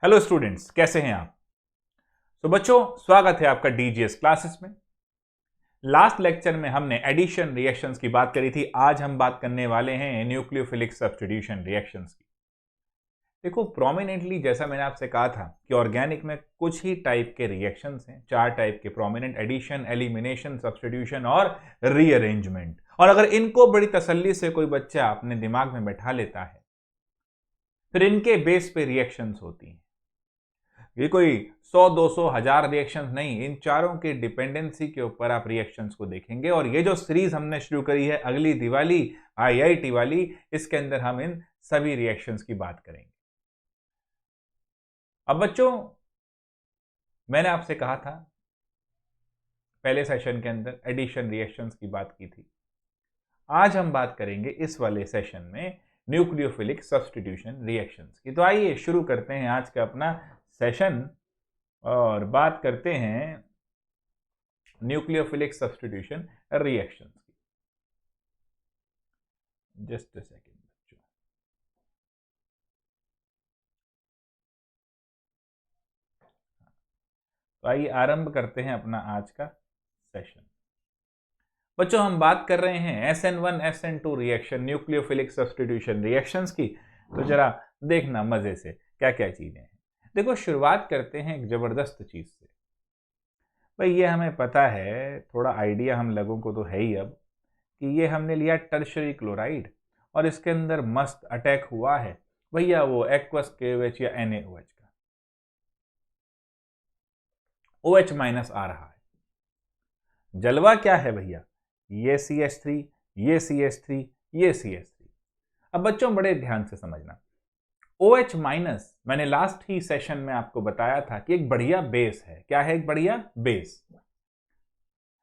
Hello students, कैसे हैं आप। तो बच्चों, स्वागत है आपका डीजीएस क्लासेस में। लास्ट लेक्चर में हमने एडिशन रिएक्शंस की बात करी थी। आज हम बात करने वाले हैं न्यूक्लियोफिलिक सब्स्टिट्यूशन रिएक्शंस की। देखो, प्रोमिनेंटली जैसा मैंने आपसे कहा था कि ऑर्गेनिक में कुछ ही टाइप के रिएक्शंस हैं, 4 टाइप के प्रोमिनेंट: एडिशन, एलिमिनेशन, सब्स्टिट्यूशन और रीअरेंजमेंट। और अगर इनको बड़ी तसल्ली से कोई बच्चा अपने दिमाग में बैठा लेता है, फिर इनके बेस पे रिएक्शंस होती हैं। ये कोई 100, 200, 1000 रिएक्शंस नहीं, इन चारों की डिपेंडेंसी के ऊपर आप रिएक्शंस को देखेंगे। और ये जो सीरीज हमने शुरू करी है अगली दिवाली आईआईटी वाली, इसके अंदर हम इन सभी रिएक्शंस की बात करेंगे। अब बच्चों, मैंने आपसे कहा था पहले सेशन के अंदर एडिशन रिएक्शंस की बात की थी। आज हम बात करेंगे इस वाले सेशन में न्यूक्लियोफिलिक सब्स्टिट्यूशन रिएक्शंस की। तो आइए शुरू करते हैं आज का अपना सेशन और बात करते हैं न्यूक्लियोफिलिक सब्स्टिट्यूशन रिएक्शंस की। जस्ट अ सेकेंड बच्चों। तो आइए आरंभ करते हैं अपना आज का सेशन। बच्चों, हम बात कर रहे हैं SN1 SN2 reaction, nucleophilic substitution reactions की। तो जरा देखना मजे से क्या क्या चीजें हैं। देखो, शुरुआत करते हैं एक जबरदस्त चीज से। भाई, ये हमें पता है, थोड़ा आइडिया हम लोगों को तो है ही अब, कि ये हमने लिया टर्शरी क्लोराइड और इसके अंदर मस्त अटैक हुआ है भैया वो एक्वस KOH या NaOH का। OH माइनस आ रहा है। जलवा क्या है भैया? ये CH3, ये CH3, ये CH3। अब बच्चों बड़े ध्यान से समझना, OH माइनस मैंने लास्ट ही सेशन में आपको बताया था कि एक बढ़िया बेस है। क्या है? एक बढ़िया बेस।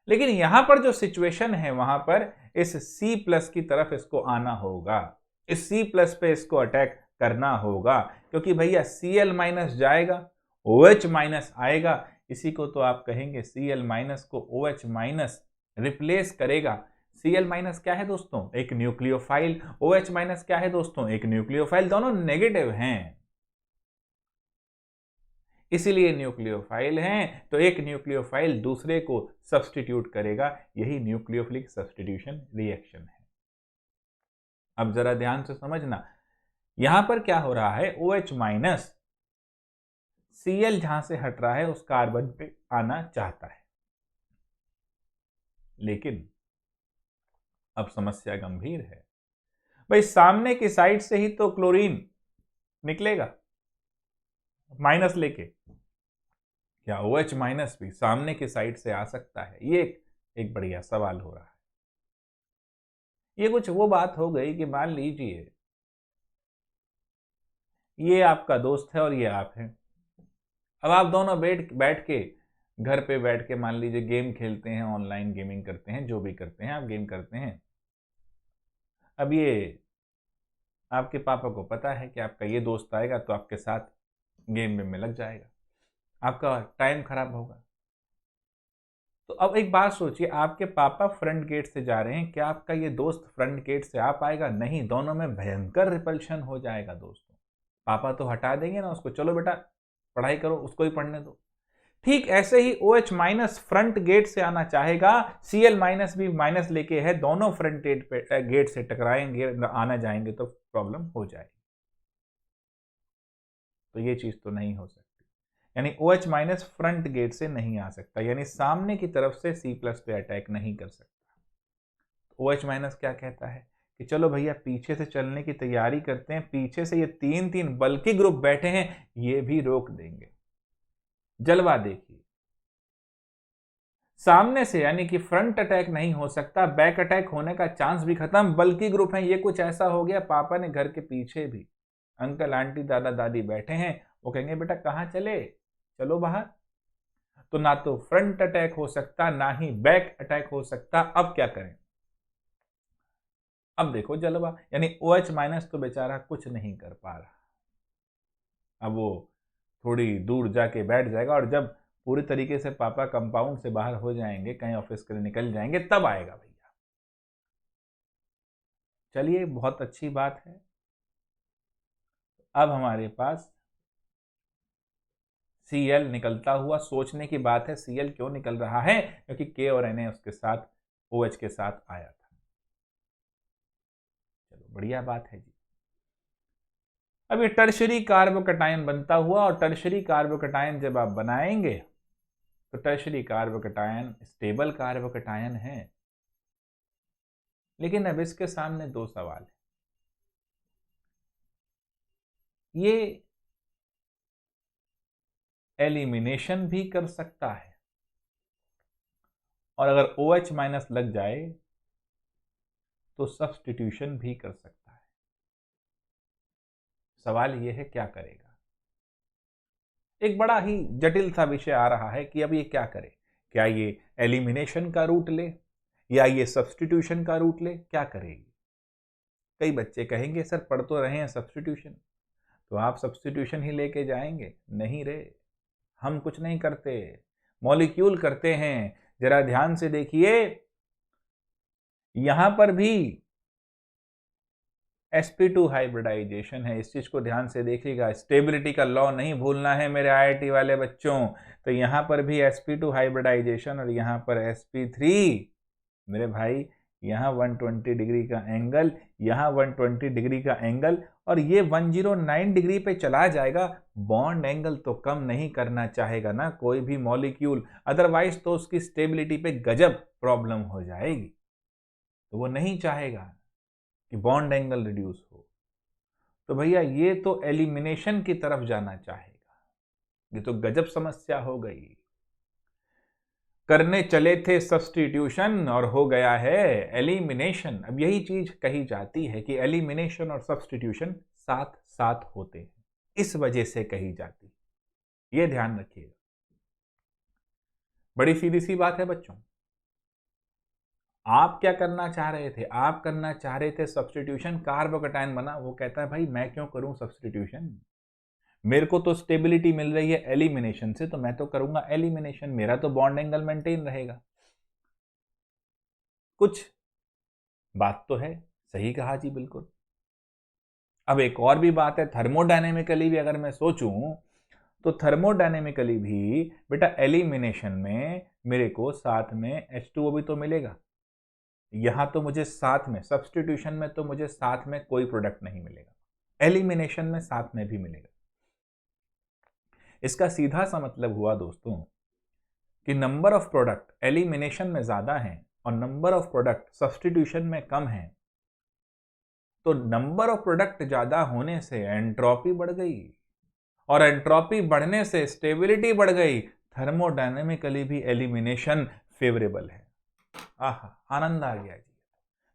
लेकिन यहां पर जो सिचुएशन है, वहां पर इस C प्लस की तरफ इसको आना होगा, इस C प्लस पे इसको अटैक करना होगा, क्योंकि भैया Cl माइनस जाएगा, OH माइनस आएगा। इसी को तो आप कहेंगे Cl माइनस को OH माइनस रिप्लेस करेगा। Cl माइनस क्या है दोस्तों? एक न्यूक्लियोफाइल। OH माइनस क्या है दोस्तों? एक न्यूक्लियोफाइल। दोनों नेगेटिव हैं, इसीलिए न्यूक्लियोफाइल हैं। तो एक न्यूक्लियोफाइल दूसरे को सब्स्टिट्यूट करेगा, यही न्यूक्लियोफिलिक सब्स्टिट्यूशन रिएक्शन है। अब जरा ध्यान से समझना, यहां पर क्या हो रहा है? OH माइनस Cl जहां से हट रहा है उस कार्बन पे आना चाहता है, लेकिन अब समस्या गंभीर है। भाई, सामने की साइड से ही तो क्लोरीन निकलेगा माइनस लेके। क्या OH माइनस भी सामने की साइड से आ सकता है? ये एक बढ़िया सवाल हो रहा है। ये कुछ वो बात हो गई कि मान लीजिए ये आपका दोस्त है और ये आप हैं। अब आप दोनों बैठ बैठ के घर पे बैठ के मान लीजिए गेम खेलते हैं, ऑनलाइन गेमिंग करते हैं, जो भी करते हैं आप, गेम करते हैं। अब ये आपके पापा को पता है कि आपका ये दोस्त आएगा तो आपके साथ गेम में लग जाएगा, आपका टाइम खराब होगा। तो अब एक बात सोचिए, आपके पापा फ्रंट गेट से जा रहे हैं, क्या आपका ये दोस्त फ्रंट गेट से आ पाएगा? नहीं, दोनों में भयंकर रिपल्शन हो जाएगा दोस्तों। पापा तो हटा देंगे ना उसको, चलो बेटा पढ़ाई करो, उसको ही पढ़ने दो। ठीक ऐसे ही OH माइनस फ्रंट गेट से आना चाहेगा, Cl माइनस भी माइनस लेके है, दोनों फ्रंट गेट से टकराएंगे, आना जाएंगे तो प्रॉब्लम हो जाएगी। तो ये चीज तो नहीं हो सकती, यानी OH माइनस फ्रंट गेट से नहीं आ सकता, यानी सामने की तरफ से C प्लस पे अटैक नहीं कर सकता। OH माइनस क्या कहता है कि चलो भैया पीछे से चलने की तैयारी करते हैं, पीछे से ये तीन तीन बल्कि ग्रुप बैठे हैं, ये भी रोक देंगे। जलवा देखिए, सामने से यानी कि फ्रंट अटैक नहीं हो सकता, बैक अटैक होने का चांस भी खत्म। बल्कि ग्रुप है, ये कुछ ऐसा हो गया, पापा ने घर के पीछे भी अंकल आंटी दादा दादी बैठे हैं, वो कहेंगे बेटा कहाँ चले, चलो बाहर। तो ना तो फ्रंट अटैक हो सकता, ना ही बैक अटैक हो सकता। अब क्या करें? अब देखो जलवा, यानी OH माइनस तो बेचारा कुछ नहीं कर पा रहा। अब वो थोड़ी दूर जाके बैठ जाएगा, और जब पूरी तरीके से पापा कंपाउंड से बाहर हो जाएंगे, कहीं ऑफिस के लिए निकल जाएंगे, तब आएगा भैया। चलिए, बहुत अच्छी बात है। अब हमारे पास Cl निकलता हुआ, सोचने की बात है Cl क्यों निकल रहा है, क्योंकि K और Na उसके साथ OH के साथ आया था। चलो बढ़िया बात है जी। अब ये टर्शरी कार्बोकटायन बनता हुआ, और टर्शरी कार्बोकटायन जब आप बनाएंगे तो टर्शरी कार्बोकटायन स्टेबल कार्बोकटायन है। लेकिन अब इसके सामने दो सवाल है। ये एलिमिनेशन भी कर सकता है, और अगर OH माइनस लग जाए तो सब्स्टिट्यूशन भी कर सकता है। सवाल यह है क्या करेगा। एक बड़ा ही जटिल सा विषय आ रहा है कि अब ये क्या करे। क्या ये एलिमिनेशन का रूट ले या ये सब्स्टिट्यूशन का रूट ले, क्या करेगी। कई बच्चे कहेंगे सर पढ़ तो रहे हैं सब्स्टिट्यूशन, तो आप सब्स्टिट्यूशन ही लेके जाएंगे। नहीं रे, हम कुछ नहीं करते, मॉलिक्यूल करते हैं। जरा ध्यान से देखिए, यहां पर भी sp2 हाइब्रिडाइजेशन है। इस चीज को ध्यान से देखिएगा, स्टेबिलिटी का लॉ नहीं भूलना है मेरे IIT वाले बच्चों। तो यहां पर भी sp2 हाइब्रिडाइजेशन, और यहां पर sp3। मेरे भाई यहाँ 120 डिग्री का एंगल, यहाँ 120 डिग्री का एंगल, और ये 109 डिग्री पे चला जाएगा। बॉन्ड एंगल तो कम नहीं करना चाहेगा ना कोई भी मॉलिक्यूल, अदरवाइज तो उसकी स्टेबिलिटी पे गजब प्रॉब्लम हो जाएगी। तो वो नहीं चाहेगा कि बॉन्ड एंगल रिड्यूस हो। तो भैया ये तो एलिमिनेशन की तरफ जाना चाहेगा। ये तो गजब समस्या हो गई। करने चले थे सब्स्टिट्यूशन और हो गया है एलिमिनेशन। अब यही चीज कही जाती है कि एलिमिनेशन और सब्स्टिट्यूशन साथ साथ होते हैं, इस वजह से कही जाती है। यह ध्यान रखिएगा, बड़ी सीधी सी बात है बच्चों। आप क्या करना चाह रहे थे, आप करना चाह रहे थे सब्स्टिट्यूशन, कार्बोकटायन बना। वो कहता है भाई मैं क्यों करूं सब्स्टिट्यूशन, मेरे को तो स्टेबिलिटी मिल रही है एलिमिनेशन से, तो मैं तो करूंगा एलिमिनेशन, मेरा तो बॉन्ड एंगल मेंटेन रहेगा। कुछ बात तो है, सही कहा जी, बिल्कुल। अब एक और भी बात है, थर्मोडायनेमिकली भी अगर मैं सोचूं तो थर्मोडायनेमिकली भी बेटा एलिमिनेशन में मेरे को साथ में H2O भी तो मिलेगा। यहां तो मुझे साथ में, सब्स्टिट्यूशन में तो मुझे साथ में कोई प्रोडक्ट नहीं मिलेगा, एलिमिनेशन में साथ में भी मिलेगा। इसका सीधा सा मतलब हुआ दोस्तों कि नंबर ऑफ प्रोडक्ट एलिमिनेशन में ज्यादा है और नंबर ऑफ प्रोडक्ट सब्स्टिट्यूशन में कम है। तो नंबर ऑफ प्रोडक्ट ज्यादा होने से एंट्रोपी बढ़ गई, और एंट्रोपी बढ़ने से स्टेबिलिटी बढ़ गई। थर्मोडायनेमिकली भी एलिमिनेशन फेवरेबल है। आहा, आनंद आ गया जी।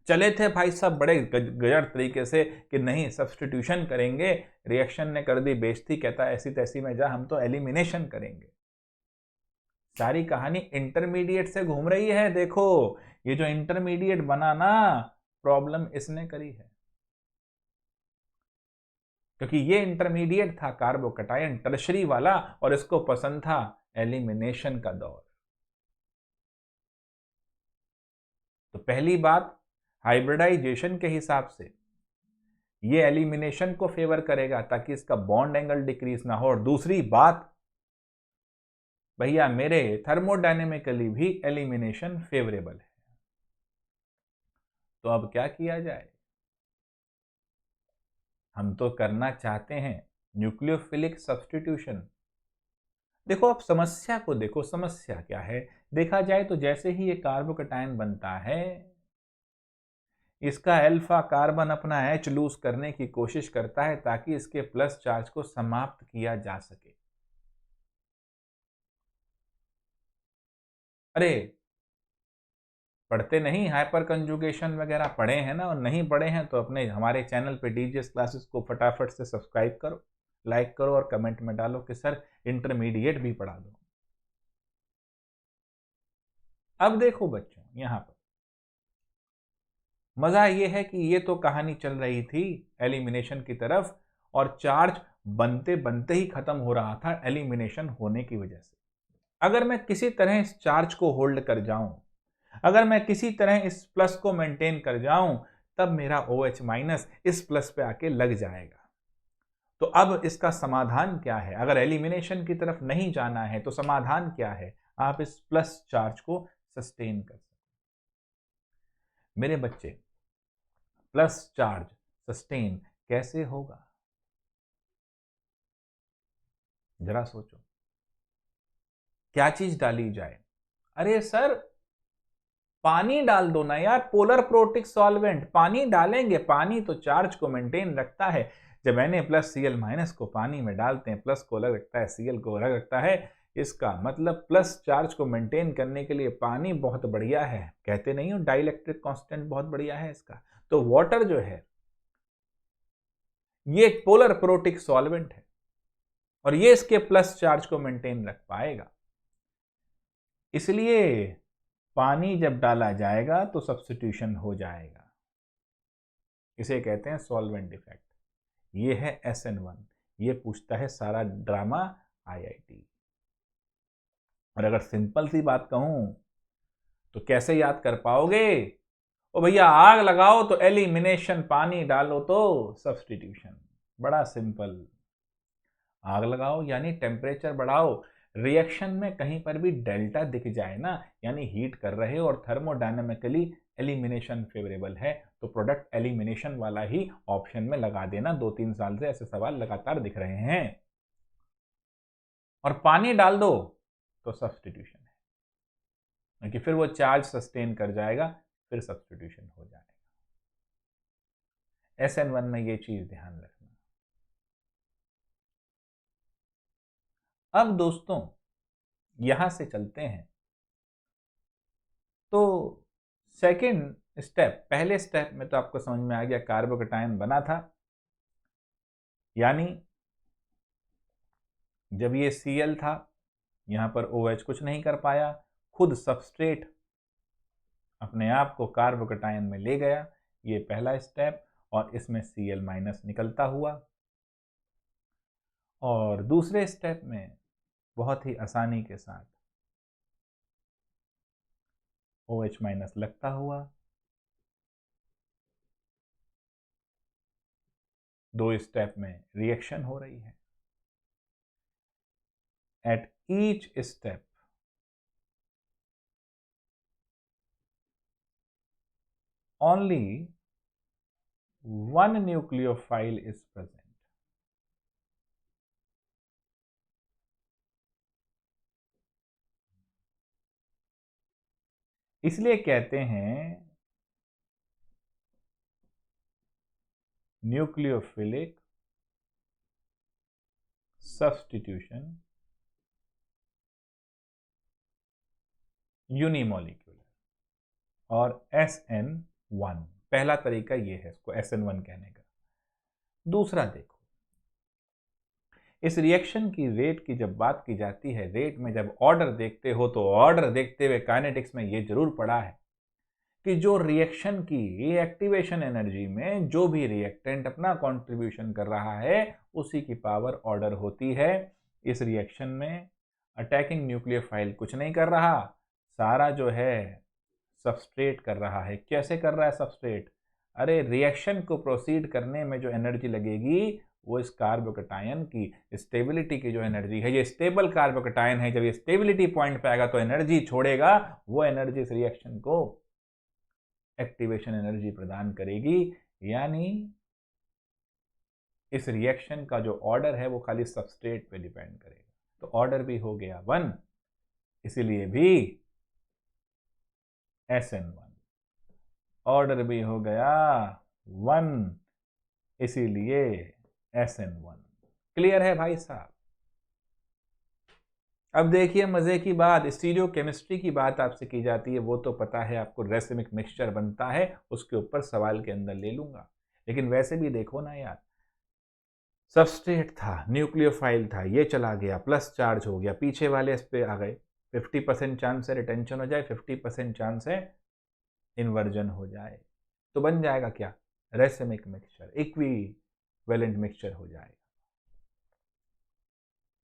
चले थे भाई साहब बड़े गजब तरीके से कि नहीं सब्स्टिट्यूशन करेंगे, रिएक्शन ने कर दी बेइज्जती, कहता ऐसी तैसी में जा, हम तो एलिमिनेशन करेंगे। सारी कहानी इंटरमीडिएट से घूम रही है। देखो ये जो इंटरमीडिएट बना ना, प्रॉब्लम इसने करी है, क्योंकि ये इंटरमीडिएट था कार्बोकटायन टर्शरी वाला, और इसको पसंद था एलिमिनेशन का दौर। तो पहली बात, हाइब्रिडाइजेशन के हिसाब से ये एलिमिनेशन को फेवर करेगा ताकि इसका बॉन्ड एंगल डिक्रीज ना हो। और दूसरी बात भैया मेरे थर्मोडायनेमिकली भी एलिमिनेशन फेवरेबल है। तो अब क्या किया जाए, हम तो करना चाहते हैं न्यूक्लियोफिलिक सब्स्टिट्यूशन। देखो आप समस्या को देखो, समस्या क्या है। देखा जाए तो जैसे ही ये कार्बोकटायन बनता है, इसका अल्फा कार्बन अपना H लूज करने की कोशिश करता है ताकि इसके प्लस चार्ज को समाप्त किया जा सके। अरे पढ़ते नहीं, हाइपर कंजुगेशन वगैरह पढ़े हैं ना, और नहीं पढ़े हैं तो अपने हमारे चैनल पे डीजीएस क्लासेस को फटाफट से सब्सक्राइब करो, लाइक करो और कमेंट में डालो कि सर इंटरमीडिएट भी पढ़ा दो। अब देखो बच्चों, यहां पर मजा ये है कि ये तो कहानी चल रही थी एलिमिनेशन की तरफ, और चार्ज बनते बनते ही खत्म हो रहा था एलिमिनेशन होने की वजह से। अगर मैं किसी तरह इस चार्ज को होल्ड कर जाऊं, अगर मैं किसी तरह इस प्लस को मेंटेन कर जाऊं, तब मेरा OH माइनस इस प्लस पे आके लग जाएगा। तो अब इसका समाधान क्या है? अगर एलिमिनेशन की तरफ नहीं जाना है तो समाधान क्या है? आप इस प्लस चार्ज को सस्टेन कर सकते। मेरे बच्चे, प्लस चार्ज सस्टेन कैसे होगा? जरा सोचो, क्या चीज डाली जाए? अरे सर, पानी डाल दो ना यार, पोलर प्रोटिक सॉल्वेंट। पानी डालेंगे, पानी तो चार्ज को मेंटेन रखता है। जब Na प्लस Cl माइनस को पानी में डालते हैं, प्लस को अलग रखता है, Cl को अलग रखता है, इसका मतलब प्लस चार्ज को मेंटेन करने के लिए पानी बहुत बढ़िया है। कहते नहीं हो डाइलेक्ट्रिक कांस्टेंट बहुत बढ़िया है इसका। तो वाटर जो है ये एक पोलर प्रोटिक सॉल्वेंट है और ये इसके प्लस चार्ज को मेंटेन रख पाएगा। इसलिए पानी जब डाला जाएगा तो सब्स्टिट्यूशन हो जाएगा। इसे कहते हैं सॉल्वेंट इफेक्ट। ये है SN1। ये पूछता है सारा ड्रामा IIT। और अगर सिंपल सी बात कहूं तो कैसे याद कर पाओगे? ओ भैया, आग लगाओ तो एलिमिनेशन, पानी डालो तो सब्स्टिट्यूशन। बड़ा सिंपल। आग लगाओ यानी टेम्परेचर बढ़ाओ, रिएक्शन में कहीं पर भी डेल्टा दिख जाए ना, यानी हीट कर रहे हो और थर्मोडायनेमिकली एलिमिनेशन फेवरेबल है, तो प्रोडक्ट एलिमिनेशन वाला ही ऑप्शन में लगा देना। 2-3 साल से ऐसे सवाल लगातार दिख रहे हैं। और पानी डाल दो तो सब्स्टिट्यूशन है, क्योंकि फिर वो चार्ज सस्टेन कर जाएगा, फिर सब्स्टिट्यूशन हो जाएगा। SN1 में ये चीज ध्यान रखना। अब दोस्तों यहां से चलते हैं तो सेकंड स्टेप। पहले स्टेप में तो आपको समझ में आ गया, कार्बोकैटायन बना था, यानी जब ये Cl था, यहां पर OH कुछ नहीं कर पाया, खुद सबस्ट्रेट अपने आप को कार्बोकैटायन में ले गया। ये पहला स्टेप, और इसमें Cl माइनस निकलता हुआ। और दूसरे स्टेप में बहुत ही आसानी के साथ OH माइनस लगता हुआ। दो स्टेप में रिएक्शन हो रही है। At each step only one nucleophile is present. इसलिए कहते हैं न्यूक्लियोफिलिक सब्स्टिट्यूशन यूनिमोलिक्यूलर, और SN1 पहला तरीका ये है इसको SN1 कहने का। दूसरा देखो, इस रिएक्शन की रेट की जब बात की जाती है, रेट में जब ऑर्डर देखते हो तो ऑर्डर देखते हुए काइनेटिक्स में ये जरूर पढ़ा है कि जो रिएक्शन की एक्टिवेशन एनर्जी में जो भी रिएक्टेंट अपना कंट्रीब्यूशन कर रहा है उसी की पावर ऑर्डर होती है। इस रिएक्शन में अटैकिंग न्यूक्लियोफाइल कुछ नहीं कर रहा, सारा जो है सबस्ट्रेट कर रहा है। कैसे कर रहा है सबस्ट्रेट? अरे रिएक्शन को प्रोसीड करने में जो एनर्जी लगेगी वो इस कार्बोकैटायन की स्टेबिलिटी की जो एनर्जी है, ये स्टेबल कार्बोकैटायन है, जब ये स्टेबिलिटी पॉइंट पे आएगा तो एनर्जी छोड़ेगा, वो एनर्जी इस रिएक्शन को एक्टिवेशन एनर्जी प्रदान करेगी। यानी इस रिएक्शन का जो ऑर्डर है वो खाली सबस्ट्रेट पे डिपेंड करेगा। तो ऑर्डर भी हो गया 1, इसीलिए भी SN1। ऑर्डर भी हो गया 1, इसीलिए SN1। क्लियर है भाई साहब? अब देखिए मजे की बात, स्टीरियो केमिस्ट्री की बात आपसे की जाती है, वो तो पता है आपको, रेसिमिक मिक्सचर बनता है, उसके ऊपर सवाल के अंदर ले लूंगा। लेकिन वैसे भी देखो ना यार, सबस्ट्रेट था, न्यूक्लियोफाइल था, ये चला गया, प्लस चार्ज हो गया, पीछे वाले इस पे आ गए, 50% चांस है रिटेंशन हो जाए, 50% चांस है इन्वर्जन हो जाए। तो बन जाएगा क्या? रेसिमिक मिक्सचर, इक्विवेलेंट मिक्सचर हो जाएगा।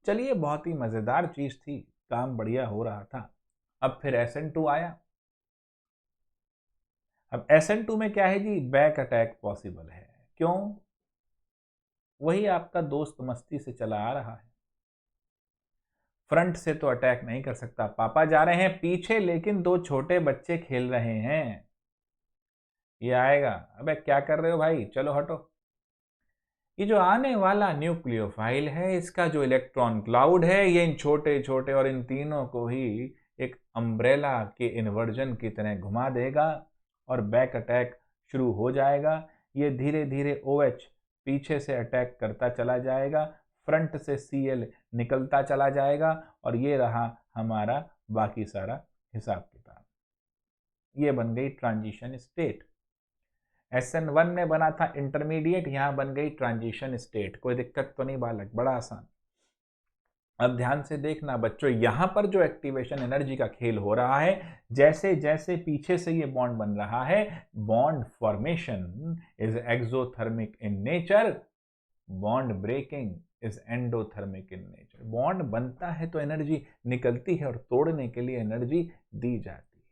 चलिए, बहुत ही मजेदार चीज थी, काम बढ़िया हो रहा था। अब फिर SN2 आया। अब SN2 में क्या है जी? बैक अटैक पॉसिबल है। क्यों? वही आपका दोस्त मस्ती से चला आ रहा है। फ्रंट से तो अटैक नहीं कर सकता, पापा जा रहे हैं पीछे लेकिन दो छोटे बच्चे खेल रहे हैं, ये आएगा, अबे क्या कर रहे हो भाई, चलो हटो। ये जो आने वाला न्यूक्लियोफाइल है, इसका जो इलेक्ट्रॉन क्लाउड है, ये इन छोटे छोटे और इन तीनों को ही एक अम्ब्रेला के इन्वर्जन की तरह घुमा देगा और बैक अटैक शुरू हो जाएगा। ये धीरे धीरे OH पीछे से अटैक करता चला जाएगा, फ्रंट से Cl निकलता चला जाएगा, और ये रहा हमारा बाकी सारा हिसाब किताब। ये बन गई ट्रांजिशन स्टेट। SN1 में बना था इंटरमीडिएट, यहां बन गई ट्रांजिशन स्टेट। कोई दिक्कत तो नहीं बालक, बड़ा आसान। अब ध्यान से देखना बच्चों, यहां पर जो एक्टिवेशन एनर्जी का खेल हो रहा है, जैसे जैसे पीछे से ये बॉन्ड बन रहा है, bond formation is exothermic in nature, bond breaking is endothermic in nature. Bond बनता है तो एनर्जी निकलती है और तोड़ने के लिए एनर्जी दी जाती है।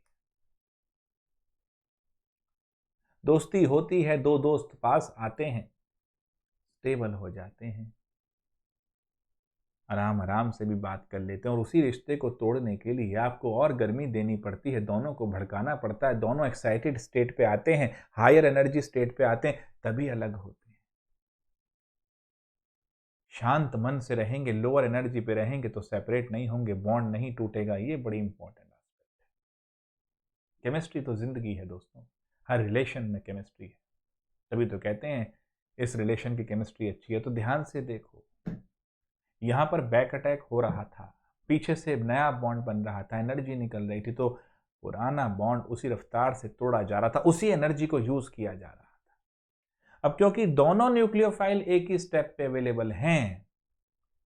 दोस्ती होती है, दो दोस्त पास आते हैं, स्टेबल हो जाते हैं, आराम आराम से भी बात कर लेते हैं, और उसी रिश्ते को तोड़ने के लिए आपको और गर्मी देनी पड़ती है, दोनों को भड़काना पड़ता है, दोनों एक्साइटेड स्टेट पे आते हैं, हायर एनर्जी स्टेट पे आते हैं, तभी अलग होते हैं। शांत मन से रहेंगे, लोअर एनर्जी पे रहेंगे तो सेपरेट नहीं होंगे, बॉन्ड नहीं टूटेगा। ये बड़ी इंपॉर्टेंट एस्पेक्ट है। केमिस्ट्री तो जिंदगी है दोस्तों, हर रिलेशन में केमिस्ट्री है, तभी तो कहते हैं इस रिलेशन की केमिस्ट्री अच्छी है। तो ध्यान से देखो, यहां पर बैक अटैक हो रहा था, पीछे से नया बॉन्ड बन रहा था, एनर्जी निकल रही थी, तो पुराना बॉन्ड उसी रफ्तार से तोड़ा जा रहा था, उसी एनर्जी को यूज किया जा रहा था। अब क्योंकि दोनों न्यूक्लियोफाइल एक ही स्टेप पे अवेलेबल हैं,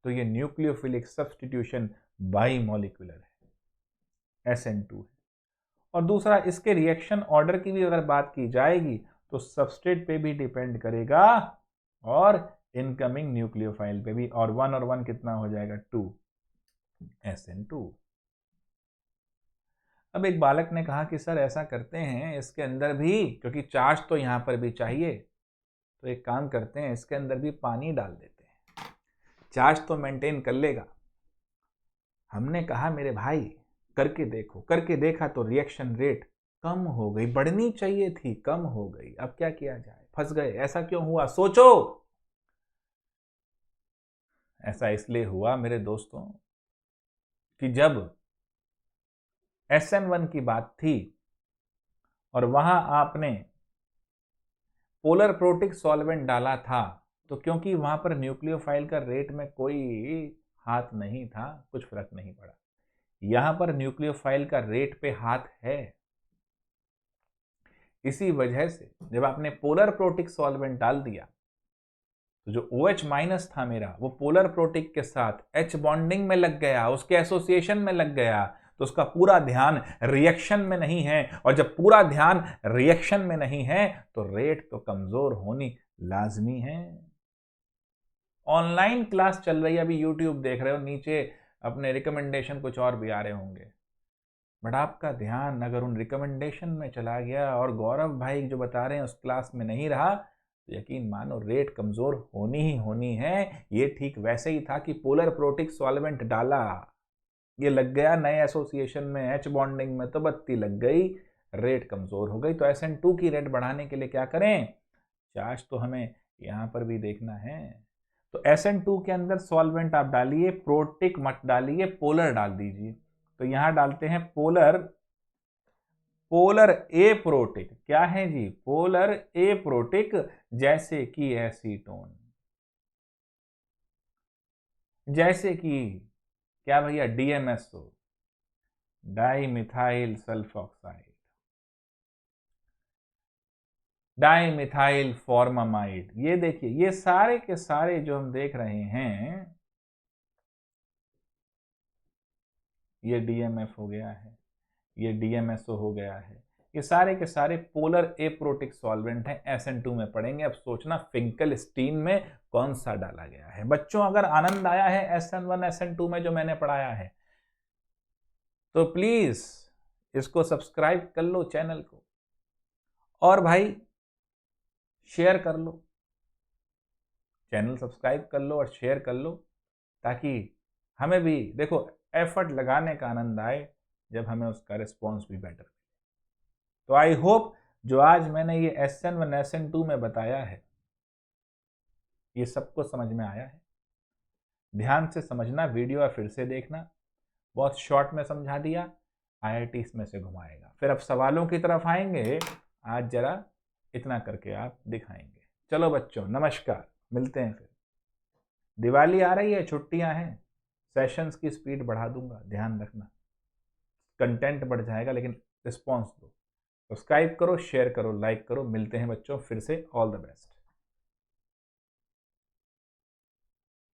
तो ये न्यूक्लियोफिलिक सब्स्टिट्यूशन बाई मॉलिक्यूलर है, SN2 है। और दूसरा, इसके रिएक्शन ऑर्डर की भी अगर बात की जाएगी तो सबस्ट्रेट पे भी डिपेंड करेगा और इनकमिंग न्यूक्लियोफाइल पे भी, और 1 और 1 कितना हो जाएगा, 2, SN2। अब एक बालक ने कहा कि सर ऐसा करते हैं इसके अंदर भी, क्योंकि चार्ज तो यहां पर भी चाहिए, तो एक काम करते हैं इसके अंदर भी पानी डाल देते हैं, चार्ज तो मेंटेन कर लेगा। हमने कहा मेरे भाई करके देखो, करके देखा तो रिएक्शन रेट कम हो गई, बढ़नी चाहिए थी, कम हो गई। अब क्या किया जाए, फंस गए। ऐसा क्यों हुआ, सोचो। ऐसा इसलिए हुआ मेरे दोस्तों कि जब SN1 की बात थी और वहां आपने पोलर प्रोटिक सॉल्वेंट डाला था, तो क्योंकि वहां पर न्यूक्लियोफाइल का रेट में कोई हाथ नहीं था, कुछ फर्क नहीं पड़ा। यहां पर न्यूक्लियोफाइल का रेट पे हाथ है। इसी वजह से जब आपने पोलर प्रोटिक सॉल्वेंट डाल दिया, तो जो OH माइनस था मेरा, वो पोलर प्रोटिक के साथ H बॉन्डिंग में लग गया, उसके एसोसिएशन में लग गया, तो उसका पूरा ध्यान रिएक्शन में नहीं है, और जब पूरा ध्यान रिएक्शन में नहीं है तो रेट तो कमजोर होनी लाजमी है। ऑनलाइन क्लास चल रही है, अभी यूट्यूब देख रहे हो, नीचे अपने रिकमेंडेशन कुछ और भी आ रहे होंगे, बट आपका ध्यान अगर उन रिकमेंडेशन में चला गया और गौरव भाई जो बता रहे हैं उस क्लास में नहीं रहा, तो यकीन मानो रेट कमजोर होनी ही होनी है। ये ठीक वैसे ही था कि पोलर प्रोटिक सॉल्वेंट डाला, ये लग गया नए एसोसिएशन में, H बॉन्डिंग में, तो बत्ती लग गई, रेट कमजोर हो गई। तो SN2 की रेट बढ़ाने के लिए क्या करें, चार्ज तो हमें यहां पर भी देखना है। तो SN2 के अंदर सॉल्वेंट आप डालिए, प्रोटिक मत डालिए, पोलर डाल दीजिए। तो यहां डालते हैं पोलर, पोलर ए प्रोटिक, क्या है जी, पोलर ए प्रोटिक, जैसे कि एसीटोन, जैसे कि क्या भैया, DMSO, di methyl sulphoxide, di methyl formamide. ये देखिए, ये सारे के सारे जो हम देख रहे हैं, ये DMF हो गया है, ये DMSO हो गया है, ये सारे के सारे पोलर एप्रोटिक सॉल्वेंट हैं, SN2 में पड़ेंगे। अब सोचना फिंकलस्टीन में कौन सा डाला गया है। बच्चों अगर आनंद आया है SN1 SN2 में जो मैंने पढ़ाया है, तो प्लीज इसको सब्सक्राइब कर लो चैनल को, और भाई शेयर कर लो। चैनल सब्सक्राइब कर लो और शेयर कर लो, ताकि हमें भी देखो एफर्ट लगाने का आनंद आए जब हमें उसका रिस्पॉन्स भी बेटर मिले। तो आई होप जो आज मैंने ये SN1 SN2 में बताया है ये सबको समझ में आया है। ध्यान से समझना, वीडियो या फिर से देखना, बहुत शॉर्ट में समझा दिया, IIT इसमें से घुमाएगा। फिर अब सवालों की तरफ आएंगे, आज जरा इतना करके आप दिखाएंगे। चलो बच्चों, नमस्कार, मिलते हैं फिर। दिवाली आ रही है, छुट्टियां हैं, सेशंस की स्पीड बढ़ा दूंगा, ध्यान रखना। कंटेंट बढ़ जाएगा लेकिन रिस्पॉन्स दो। सब्सक्राइब करो, शेयर करो, लाइक करो। मिलते हैं बच्चों फिर से। All the best.